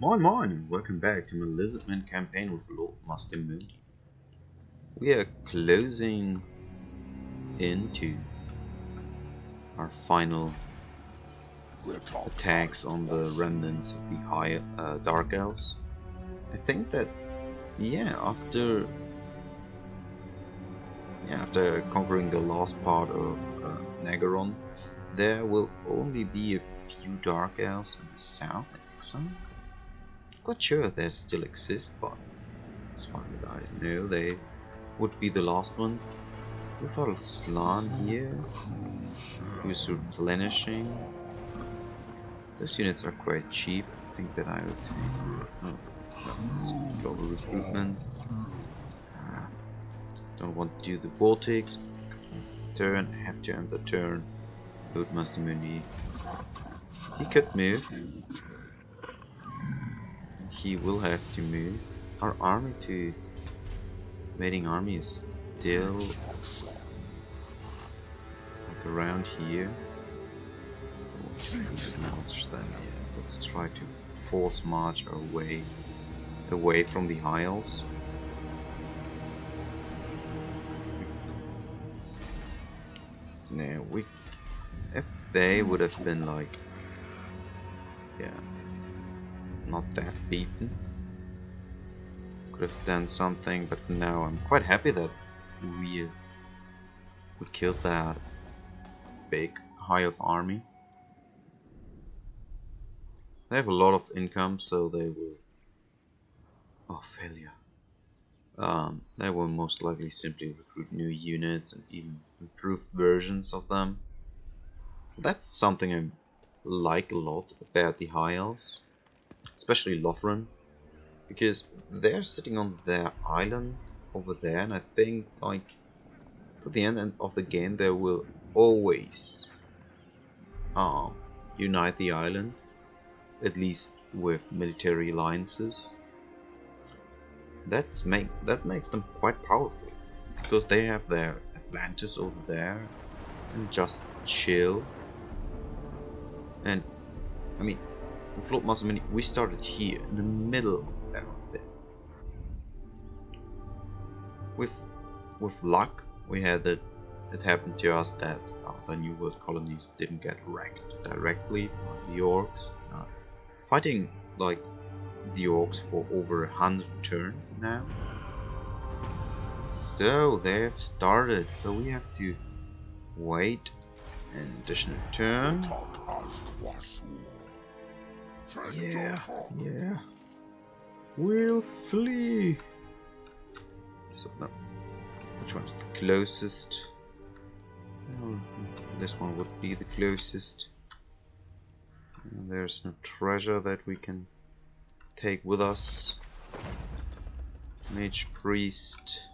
Moin Moin and welcome back to my Lizardmen campaign with Lord Mazdamundi. We are closing into our final attacks on the remnants of the high Dark Elves. I think that after conquering the last part of Nagaron, there will only be a few Dark Elves in the south, I think so. Quite sure if they still exist, but as far as I know, they would be the last ones. We've got a Slan here, who's replenishing. Those units are quite cheap. I think that I would take global recruitment. Don't want to do the Baltics. Turn, have to end the turn. Lord Mazdamundi. He could move. He will have to move. Our army to invading army is still like around here. Let's try to force march our way away from the High Elves. Now if they would have been like, not that beaten, could have done something, but for now I'm quite happy that we killed that big High Elf army. They have a lot of income, so they will... Oh, failure. They will most likely simply recruit new units and even improved versions of them. So that's something I like a lot about the High Elves. Especially Lothran, because they're sitting on their island over there, and I think like to the end of the game they will always unite the island, at least with military alliances. That makes them quite powerful, because they have their Atlantis over there and just chill. And I mean, with Lord Mazdamundi, we started here in the middle of everything. With luck, we had that it happened to us that the New World colonies didn't get wrecked directly by the orcs. Fighting like the orcs for over 100 turns now. So they've started. So we have to wait an additional turn. Yeah. We'll flee. So no. Which one's the closest? Oh, this one would be the closest. And there's no treasure that we can take with us. Mage priest.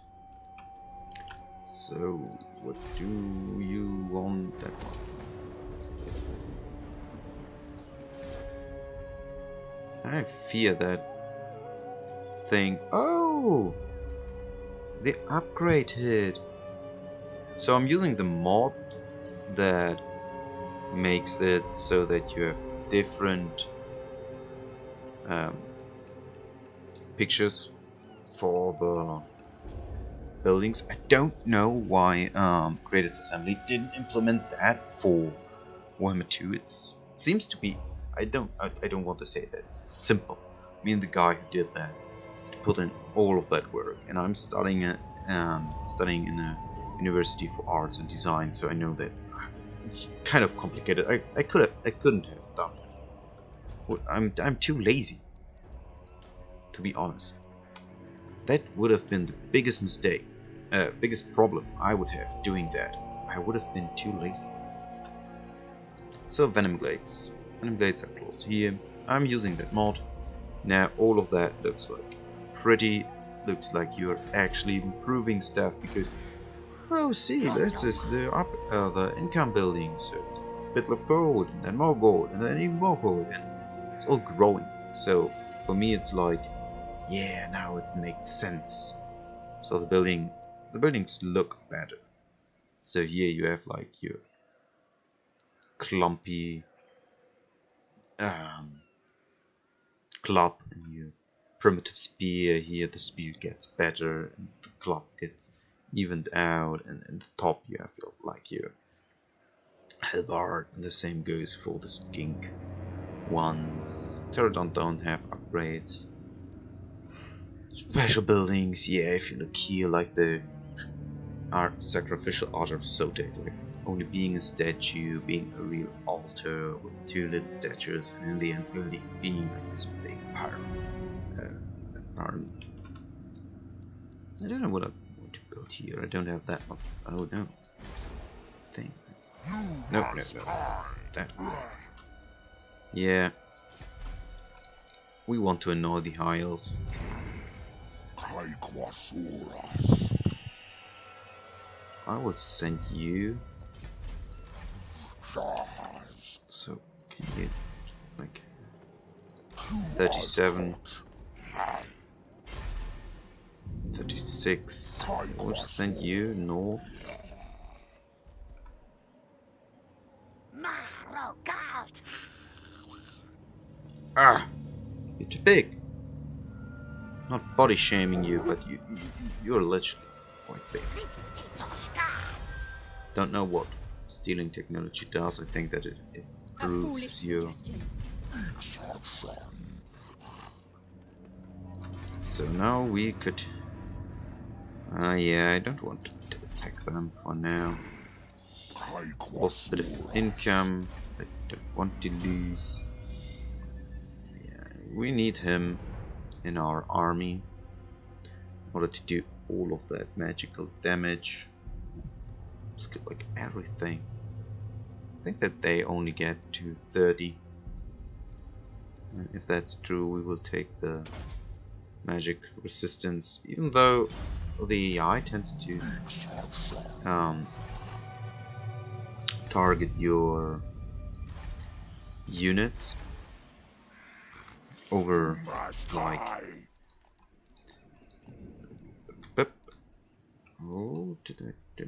So what do you want? That one. I fear that thing. Oh! The upgrade hit. So I'm using the mod that makes it so that you have different pictures for the buildings. I don't know why Creative Assembly didn't implement that for Warhammer 2. It seems to be... I don't want to say that it's simple. Me and the guy who did that put in all of that work, and I'm studying in a university for arts and design, so I know that it's kind of complicated. I couldn't have done that. I'm too lazy, to be honest. That would have been the biggest mistake, biggest problem I would have doing that. I would have been too lazy. So Venom Blades. Venom Blades are close here. I'm using that mod. Now all of that looks like pretty. Looks like you're actually improving stuff, because oh, see, this is the income building. So a bit of gold, and then more gold, and then even more gold, and it's all growing. So for me, it's like, yeah, now it makes sense. So the buildings look better. So here you have like your clumpy club and your primitive spear. Here the spear gets better and the club gets evened out, and in the top you have like your halberd, and the same goes for the skink ones. Pterodon don't have upgrades. Special buildings, yeah, if you look here, like the sacrificial altar of Sotek, like only being a statue, being a real altar with two little statues, and in the end being like this big army. I don't know what I want to build here. I don't have that much. Oh no, thing. No. That. Yeah. We want to annoy the high elves. I will send you. So can you like 37, 36? We'll send you north. Ah, you're too big. Not body shaming you, but you're literally quite big. Don't know what stealing technology does. I think that it improves you. So now we could. Yeah, I don't want to attack them for now. Lost a bit of income. I don't want to lose. Yeah, we need him in our army in order to do all of that magical damage. Let's get like everything. I think that they only get to 30. And if that's true, we will take the magic resistance, even though the AI tends to target your units over like. Oh, did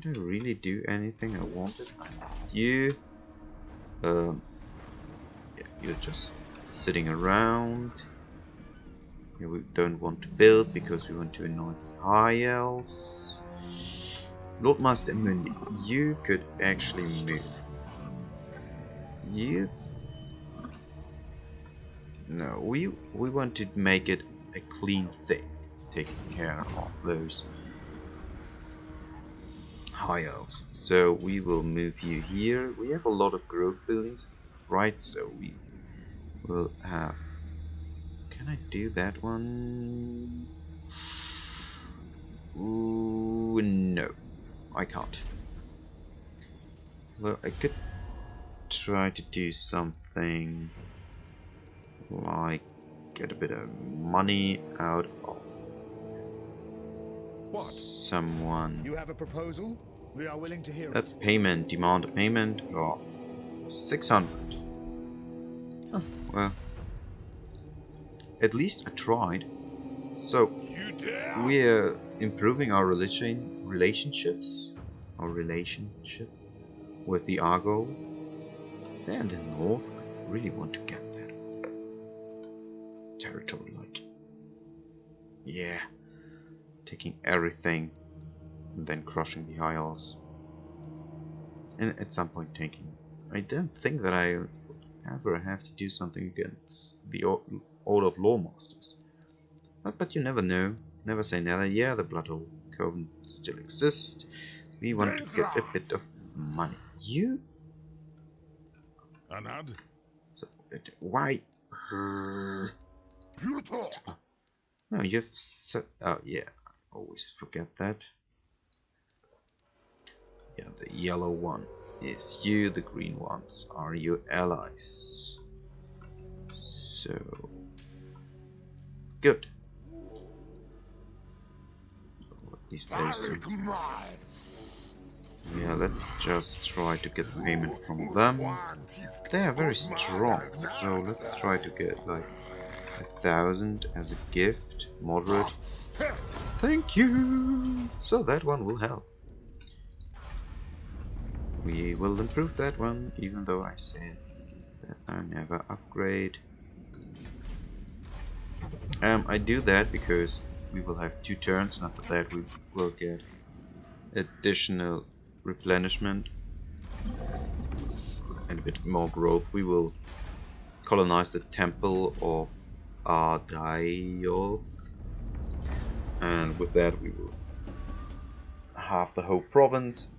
I really do anything I wanted? You, yeah, you're just sitting around. Yeah, we don't want to build because we want to annoy the high elves. Lord Mazdamundi, you could actually move. You. No, we want to make it a clean thing, taking care of those high elves. So we will move you here. We have a lot of growth buildings, right? So we will have. Can I do that one? Ooh, no, I can't. Although I could try to do something like get a bit of money out of someone. You have a proposal? We are willing to hear it. Payment, demand a payment of 600. Oh, well, at least I tried. So we're improving our relationships, our relationship with the Argo. There in the north, I really want to get that territory, like, yeah, taking everything and then crushing the High Elves, and at some point taking. I don't think that I would ever have to do something against the Order of Lawmasters, but you never know. Never say never. Yeah, the Blood Coven still exists. We want to get a bit of money. You? Anad? So, why? No, you've said. Oh, yeah. I always forget that. Yeah, the yellow one is you, the green ones are your allies. So. Good. These days. Yeah, let's just try to get payment from them. They are very strong, so let's try to get like 1,000 as a gift. Moderate. Thank you! So that one will help. We will improve that one, even though I said that I never upgrade. I do that because we will have 2 turns, and after that we will get additional replenishment and a bit more growth. We will colonize the temple of Ardioth, and with that we will have the whole province,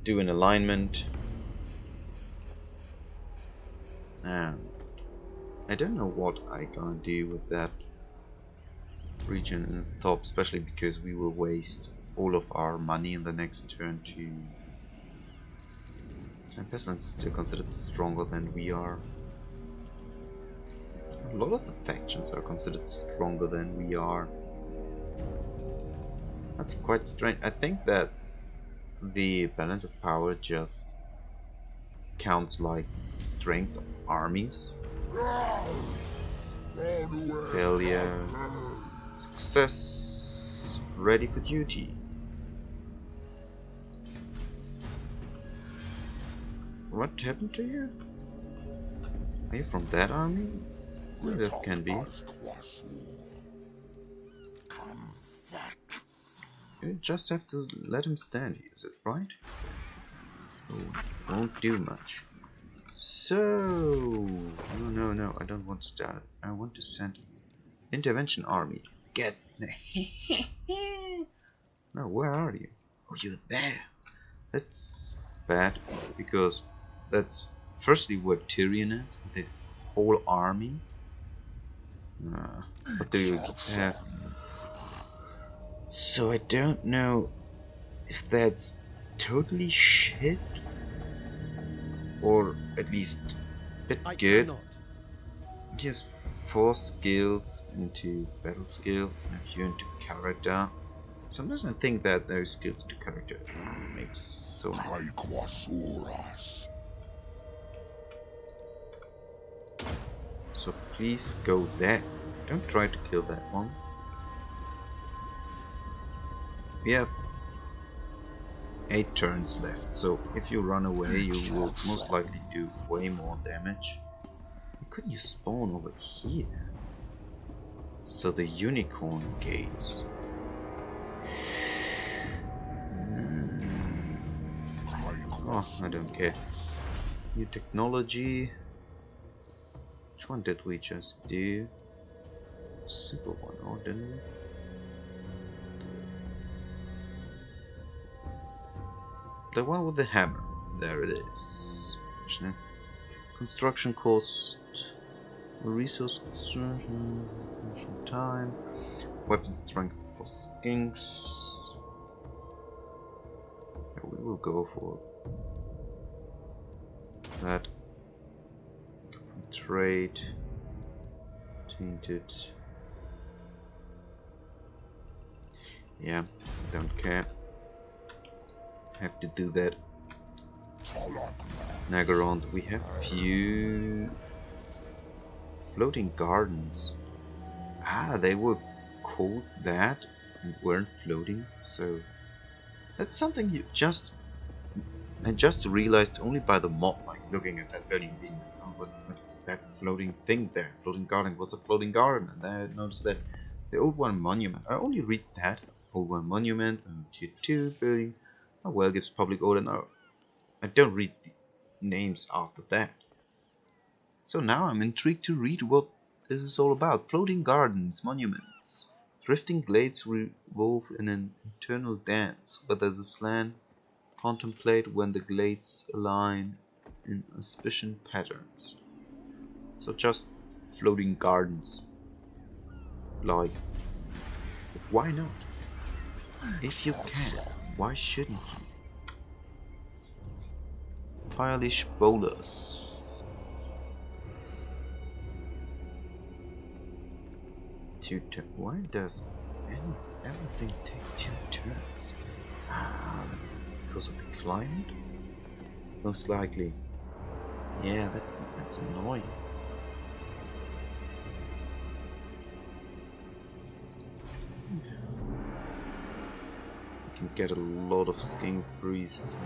do an alignment, and I don't know what I gonna do with that region in the top, especially because we will waste all of our money in the next turn to... And peasants still considered stronger than we are. A lot of the factions are considered stronger than we are. That's quite strange. I think that the balance of power just counts like strength of armies. Failure. Success. Ready for duty. What happened to you? Are you from that army? That can be. You just have to let him stand here, is it right? Oh, won't do much. So... No, I don't want to start. I want to send intervention army. Get... No, where are you? Oh, you're there. That's bad, because that's firstly where Tyrion is, this whole army. What do you have? So I don't know if that's totally shit or at least a bit good. He has 4 skills into battle skills and a few into character. Sometimes I think that those skills into character makes so much. So please go there. Don't try to kill that one. We have 8 turns left, so if you run away you will most likely do way more damage. Why couldn't you spawn over here? So the unicorn gates. Oh, I don't care. New technology. Which one did we just do? Simple one, or didn't we? The one with the hammer. There it is. Construction cost, resource time, weapon strength for skinks. Yeah, we will go for that. Trade, tainted. Yeah, don't care. Have to do that. Nagarond, we have few floating gardens. Ah, they were called that and weren't floating, so that's something you just... I just realized only by the mod, like looking at that building being like, oh, what's that floating thing there? Floating garden, what's a floating garden? And then I noticed that the Old One Monument, I only read that, Old One Monument, Tier 2 building, oh well, gives public order. No, I don't read the names after that. So now I'm intrigued to read what this is all about. Floating gardens, monuments, drifting glades revolve in an eternal dance, where there's a slant. Contemplate when the glades align in auspicious patterns. So just floating gardens. Like, why not? If you can, why shouldn't you? Firelish bowlers. Why does everything take 2 turns? Because of the climate? Most likely. Yeah, that's annoying. We can get a lot of skink priests.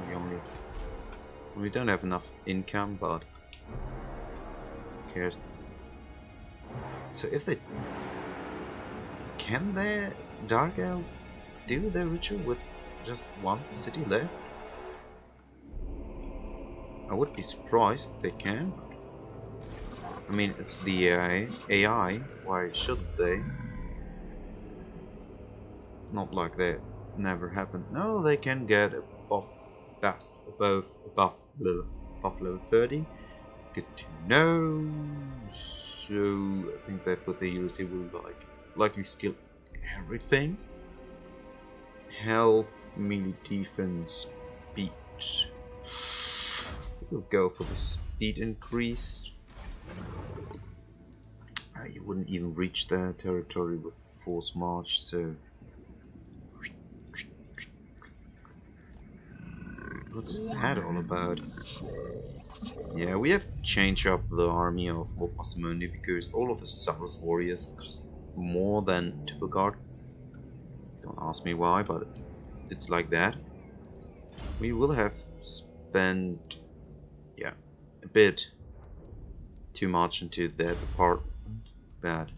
We don't have enough income, but who cares? So if they... Can their Dark Elf do their ritual with just one city left? I would be surprised if they can. I mean, it's the AI. Why shouldn't they? Not like that never happened. No, they can get above level 30. Good to know. So I think that with the heroes they will likely skill everything. Health, melee, defense, speed. We'll go for the speed increase. You wouldn't even reach that territory with force march, so what's that all about? Yeah, we have to change up the army of Mazdamundi because all of the Saurus warriors cost more than Typilgard. Don't ask me why, but it's like that. We will have spent, yeah, a bit too much into that department. Bad.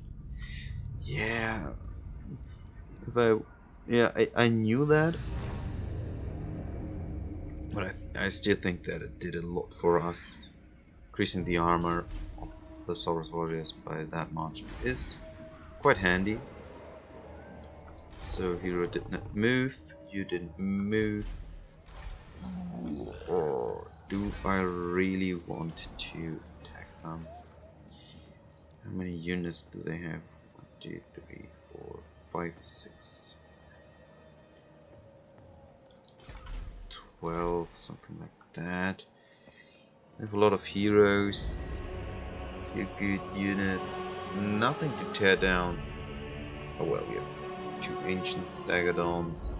Yeah. I knew that, but I still think that it did a lot for us. Increasing the armor of the Saurus warriors by that much is quite handy. So hero did not move. You didn't move. Or do I really want to attack them? How many units do they have? 1, 2, 3, 4, 5, 6, 12, something like that. We have a lot of heroes. Here, good units. Nothing to tear down. Oh well, we have 2 ancient Staggadons.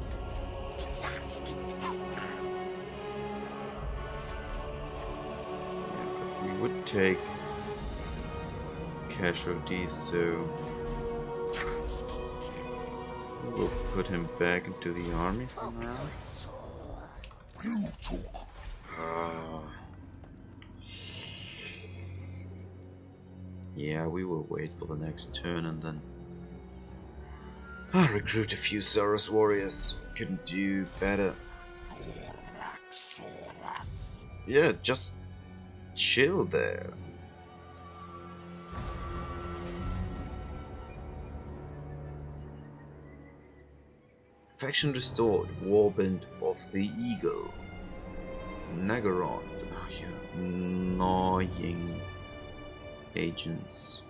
Yeah, but we would take casualties, so we'll put him back into the army for now. Yeah, we will wait for the next turn and then recruit a few Saurus warriors. Couldn't do better. Yeah, just chill there. Faction restored. Warband of the Eagle. Nagaron. Oh, yeah. Annoying agents.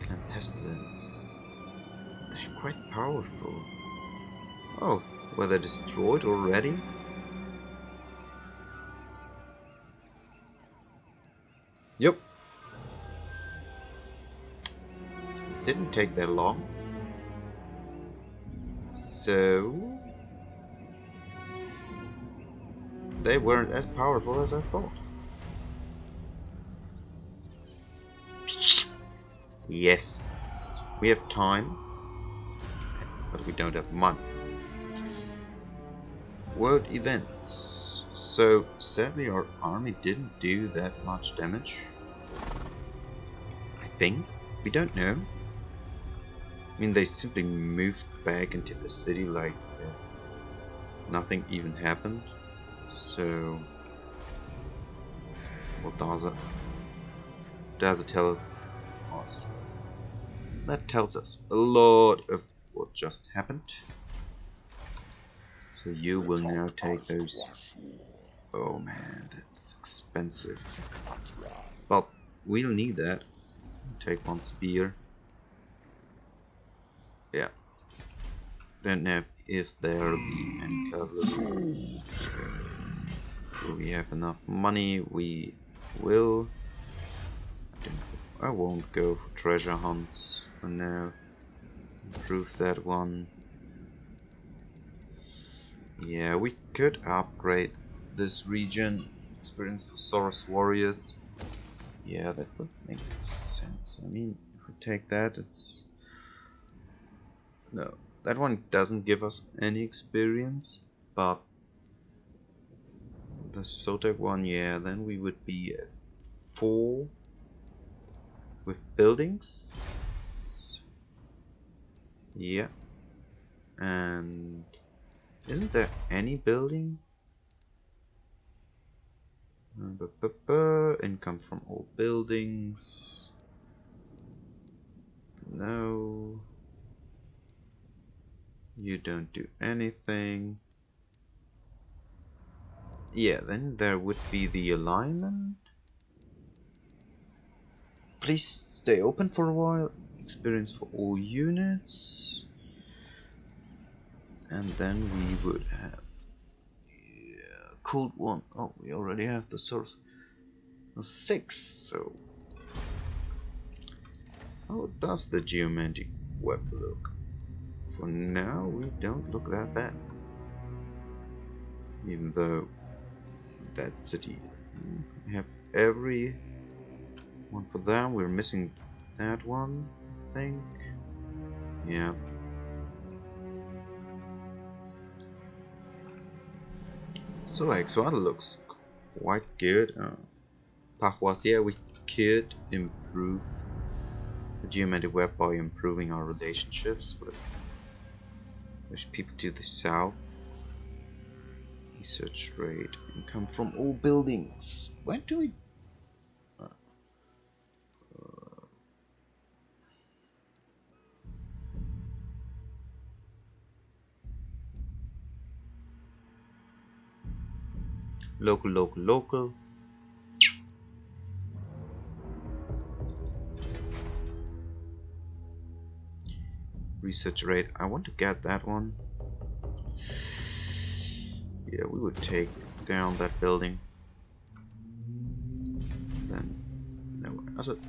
Clan Pestilence. They're quite powerful. Oh, were they destroyed already? Yep. Didn't take that long. So they weren't as powerful as I thought. Yes, we have time, but we don't have money. World events. So sadly our army didn't do that much damage. I think. We don't know. I mean, they simply moved back into the city like nothing even happened. So what does it tell us? That tells us a lot of what just happened. So you will now take those. Oh man, that's expensive. But we'll need that. Take 1 spear. Yeah. Don't know if they're the enemy cavalry. Do we have enough money? We will. I won't go for treasure hunts for now. Improve that one. Yeah, we could upgrade this region. Experience for Saurus warriors. Yeah, that would make sense. I mean, if we take that, it's... No, that one doesn't give us any experience, but the Sotek one, yeah, then we would be at 4. with buildings. Yeah. And isn't there any building? Income from all buildings. No. You don't do anything. Yeah, then there would be the alignment. Please stay open for a while. Experience for all units. And then we would have cold one. Oh, we already have the source. 6. So how does the geomantic web look? For now, we don't look that bad. Even though that city, we have every one for them. We're missing that one, I think. Yeah. So X1 looks quite good. Pathwas, yeah, we could improve the geometric web by improving our relationships with people to the south. Research rate, income from all buildings. When do we? Local. Research rate. I want to get that one. Yeah, we would take down that building. Then, no, as it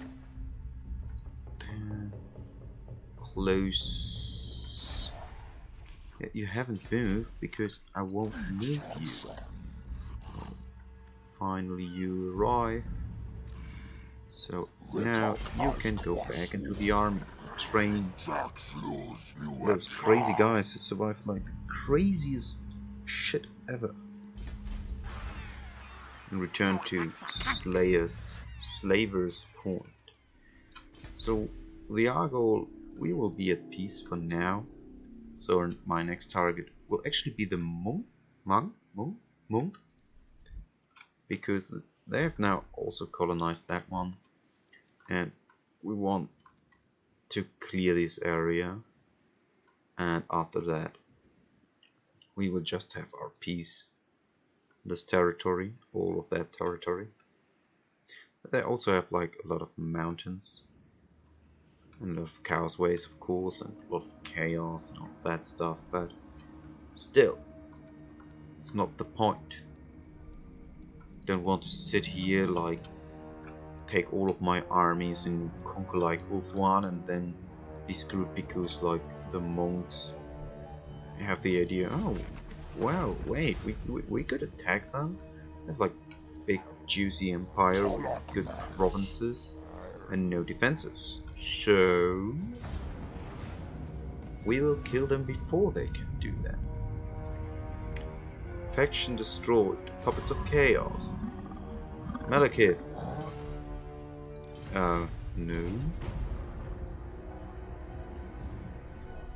close. Yeah, you haven't moved because I won't move you. Finally, you arrive. So now you can go back into the army, train those crazy guys who survived like the craziest shit ever, and return to Slaver's Point. So the Argol, we will be at peace for now. So my next target will actually be the Monk, because they have now also colonized that one, and we want to clear this area, and after that we will just have our peace. This territory, all of that territory. They also have like a lot of mountains and a lot of causeways, of course, and a lot of chaos and all that stuff, but still, it's not the point. Don't want to sit here like take all of my armies and conquer like Ulthuan and then be screwed because like the monks have the idea, oh wow, wait, we could attack them. They have like big juicy empire with good provinces and no defenses, so we will kill them before they can do that. Faction destroyed. Puppets of Chaos. Malekith. No.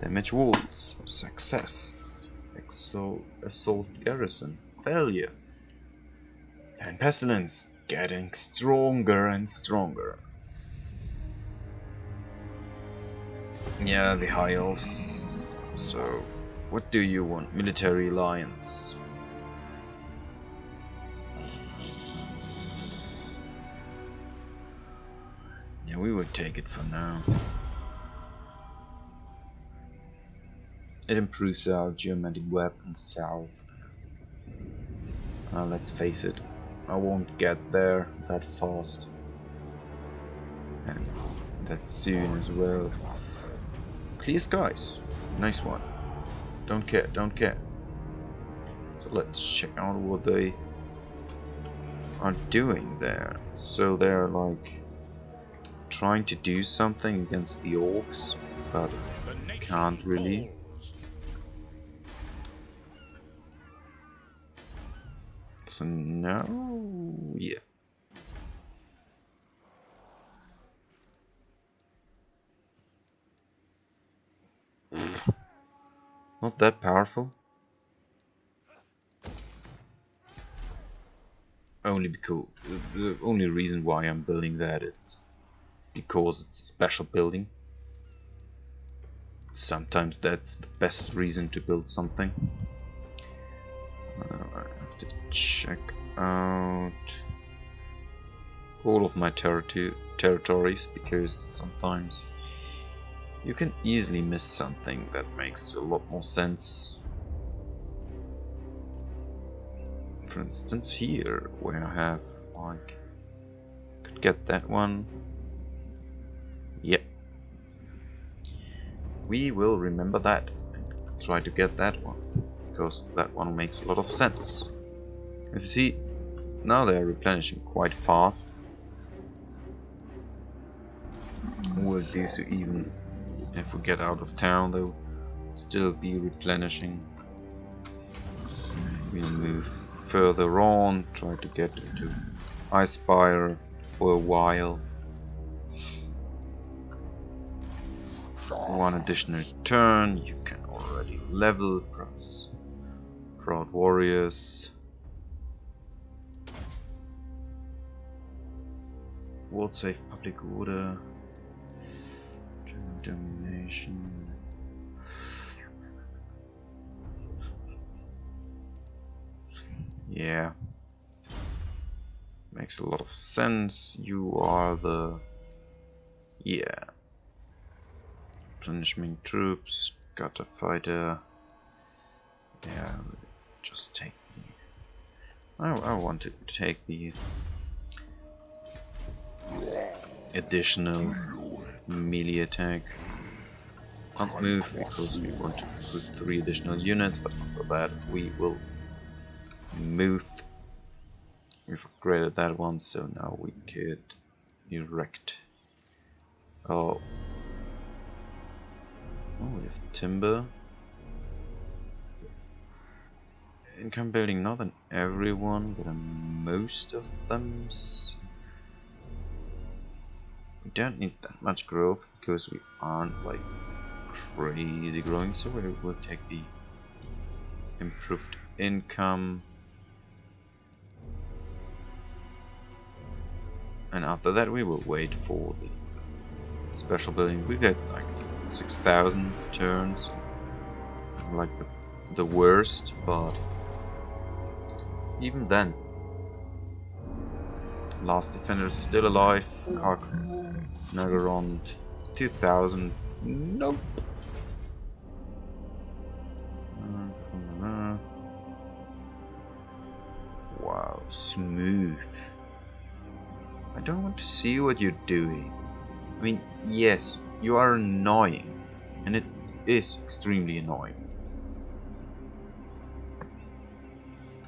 Damage walls. Success. Assault garrison. Failure. And pestilence. Getting stronger and stronger. Yeah, the High Elves. So, what do you want? Military alliance. Yeah, we would take it for now. It improves our geometric web in the south. Let's face it, I won't get there that fast. And that soon as well. Clear skies. Nice one. Don't care. So let's check out what they are doing there. So they're like trying to do something against the orcs, but can't really. So no, yeah. Not that powerful. Only because the only reason why I'm building that is because it's a special building. Sometimes that's the best reason to build something. I have to check out all of my territories, because sometimes you can easily miss something that makes a lot more sense. For instance, here where I have like could get that one. Yep. We will remember that and try to get that one, because that one makes a lot of sense. As you see, now they are replenishing quite fast. Will do so even if we get out of town, they'll still be replenishing. We'll move further on, try to get into Icespire for a while. One additional turn, you can already level, press Proud Warriors. World Safe Public Order. German Domination. Yeah. Makes a lot of sense. You are the... Yeah. Replenishment troops. Got a fighter. Yeah, just take the... I want to take the additional melee attack. Can't move because we want to put 3 additional units, but after that we will move. We've upgraded that one, so now we could erect. Oh, we have timber. Income building, not on everyone, but on most of them. We don't need that much growth because we aren't like crazy growing, so we will take the improved income, and after that we will wait for the special building. We get like 6,000 turns. It's like the worst, but even then, Last Defender is still alive. Nagarond 2000. Nope. Wow, smooth. I don't want to see what you're doing. I mean, yes, you are annoying, and it is extremely annoying.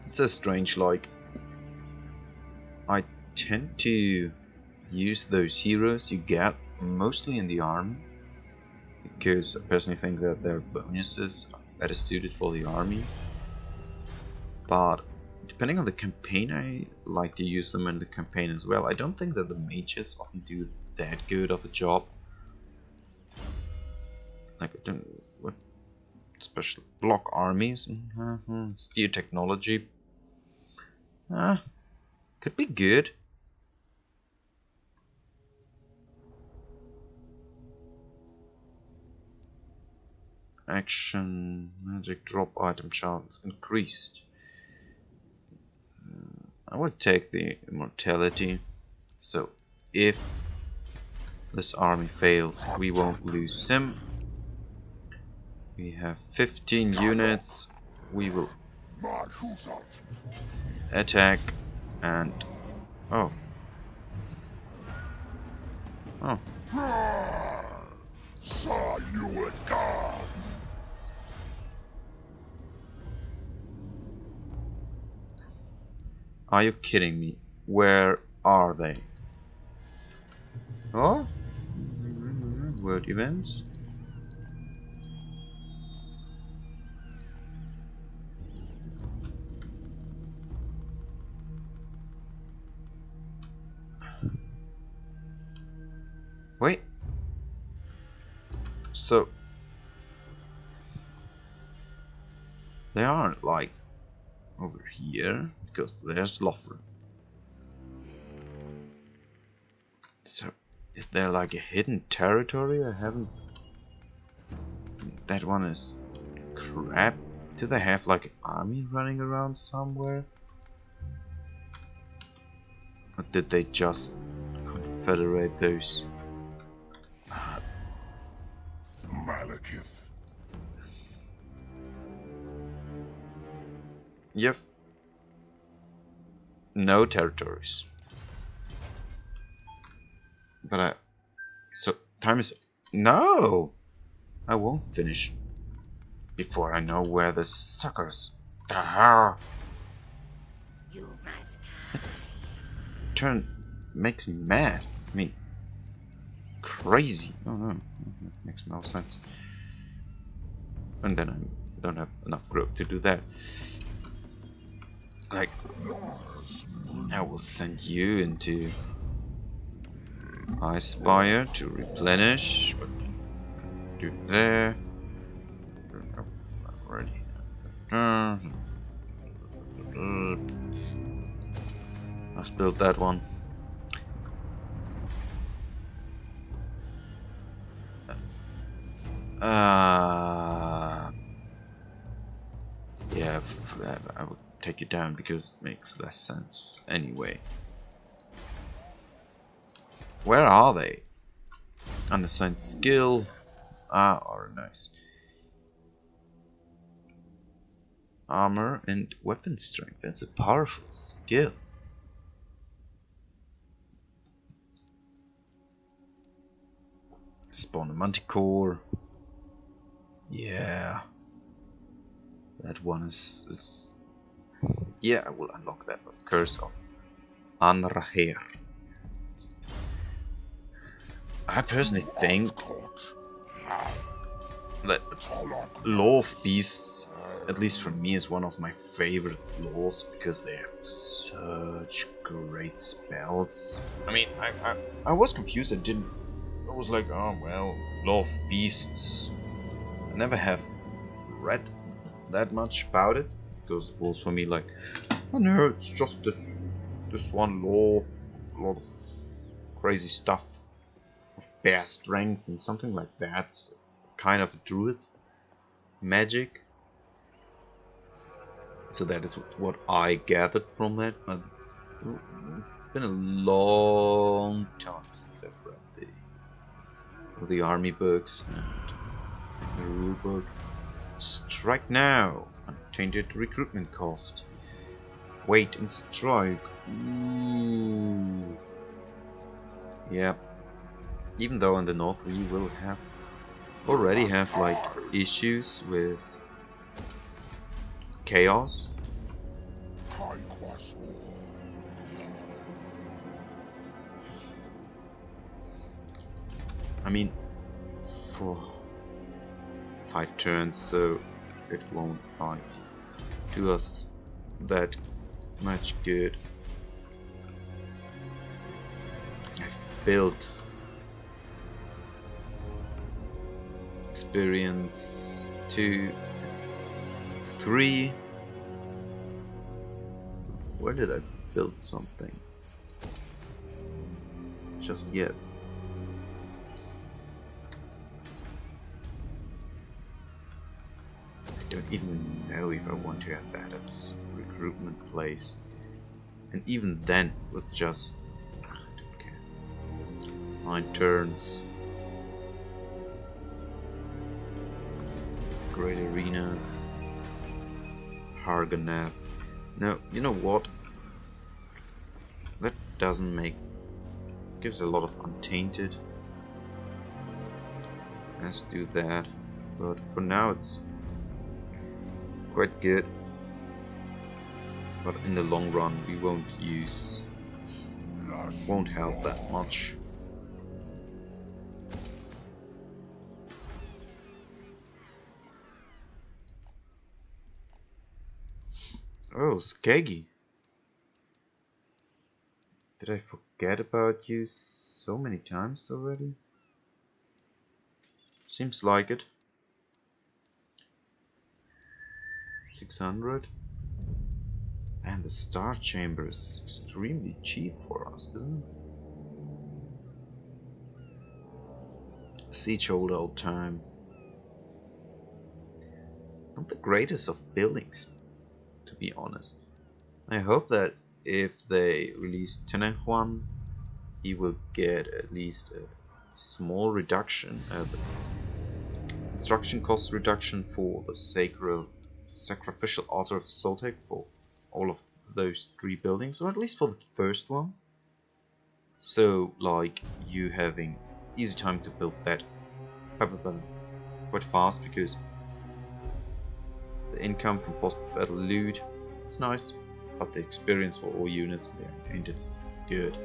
It's so strange, like, I tend to use those heroes you get mostly in the army, because I personally think that their bonuses are better suited for the army. But depending on the campaign, I like to use them in the campaign as well. I don't think that the mages often do that good of a job. Like, I don't... What? Special block armies? Steer technology? Could be good. Action, magic drop item chance increased. I would take the immortality, so if this army fails, we won't lose him. We have 15 units. We will attack and... Oh. Saw you at dawn. Are you kidding me? Where are they? Oh? World events? Wait. So They aren't like over here because there's Lothar. So is there like a hidden territory I haven't? That one is crap. Do they have like an army running around somewhere? Or did they just confederate those? Malekith. Yep. No territories. But so time is no. I won't finish before I know where the suckers are. You must Turn makes me mad. I mean, crazy. Oh no, makes no sense. And then I don't have enough growth to do that. Like, I will send you into Ice Spire to replenish. Do there. Already. Let's build that one. Yeah, I would take it down because it makes less sense anyway. Where are they? Unassigned skill. Are nice. Armor and weapon strength. That's a powerful skill. Spawn a manticore. Yeah. That one is yeah, I will unlock that one. Curse of Anraher. I personally think that Law of Beasts, at least for me, is one of my favorite laws because they have such great spells. I mean, I was confused. I was like, oh well, Law of Beasts. I never have read that much about it because it was for me like, oh no, it's just this one law of a lot of crazy stuff of bear strength and something like that. It's kind of a druid magic. So that is what I gathered from that. But it's been a long time since I've read the army books and the rule book. Strike now. Untainted recruitment cost. Wait and strike. Ooh. Yeah. Even though in the north we will already have like issues with chaos. I mean, for 5 turns, so it won't like do us that much good. I've built experience 2, 3. Where did I build something? Just yet. I don't even know if I want to add that at this recruitment place. And even then, with just I don't care. 9 turns. Great Arena. Hargonath. No, you know what? That doesn't make... gives a lot of untainted. Let's do that. But for now it's quite good. But in the long run we won't help that much. Oh, Skeggy. Did I forget about you so many times already? Seems like it. 600. And the Star Chamber is extremely cheap for us, isn't it? Siege holder all time. Not the greatest of buildings, to be honest. I hope that if they release Tenejuan, he will get at least a small reduction, construction cost reduction for the sacrificial altar of Soltec for all of those 3 buildings, or at least for the first one. So, like, you having easy time to build that quite fast, because the income from post-battle loot is nice, but the experience for all units there painted is good.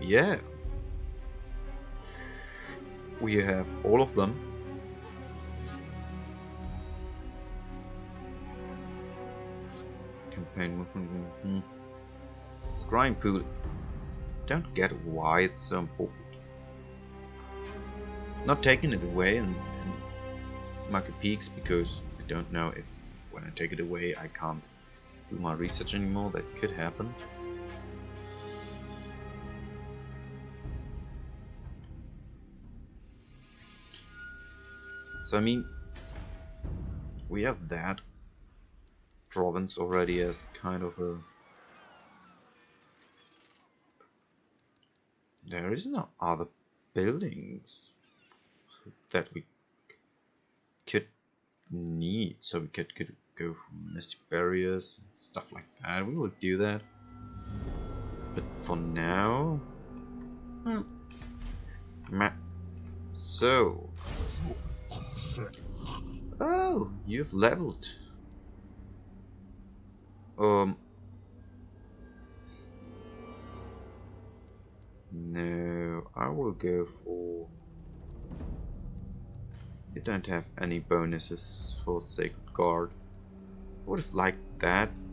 Yeah, we have all of them. Campaign Scrying Pool. Don't get why it's so important. Not taking it away in Market Peaks, because I don't know if when I take it away I can't do my research anymore. That could happen. So I mean, we have that province already as kind of a... There is no other buildings that we could need, so we could go for misty barriers, stuff like that. We will do that, but for now, so... Oh, you've leveled. No, I will go for... You don't have any bonuses for Sacred Guard. I would have liked that in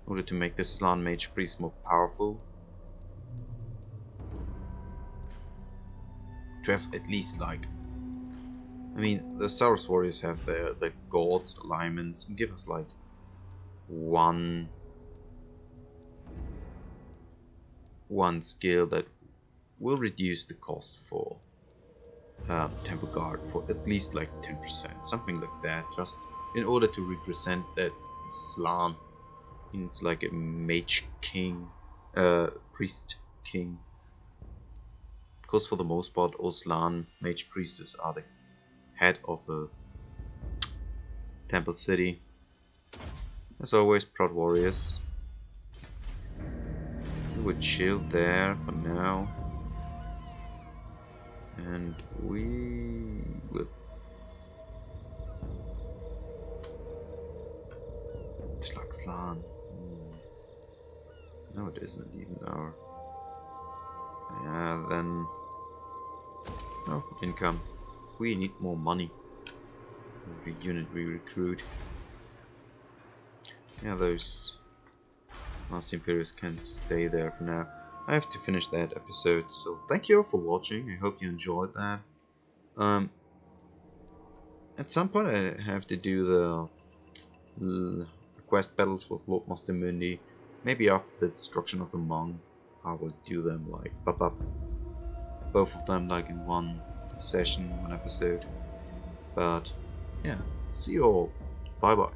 order to make the Slan Mage Priest more powerful. To have at least, like... I mean, the Saurus Warriors have the Gods alignments and give us like one skill that will reduce the cost for Temple Guard for at least like 10%, something like that, just in order to represent that Slan. I mean, it's like a Mage King, Priest King. Because for the most part, all Slan Mage Priestess are the head of the Temple City. As always, proud warriors. We would chill there for now, and we will... It's like Slan. No, it isn't even our... Yeah, then... Oh, income. We need more money. Every unit we recruit. Yeah, those Master Imperials can stay there for now. I have to finish that episode, so thank you all for watching. I hope you enjoyed that. At some point I have to do the quest battles with Lord Mazdamundi. Maybe after the destruction of the Hmong, I will do them like both of them like in one session, one episode. But yeah, see you all. Bye bye.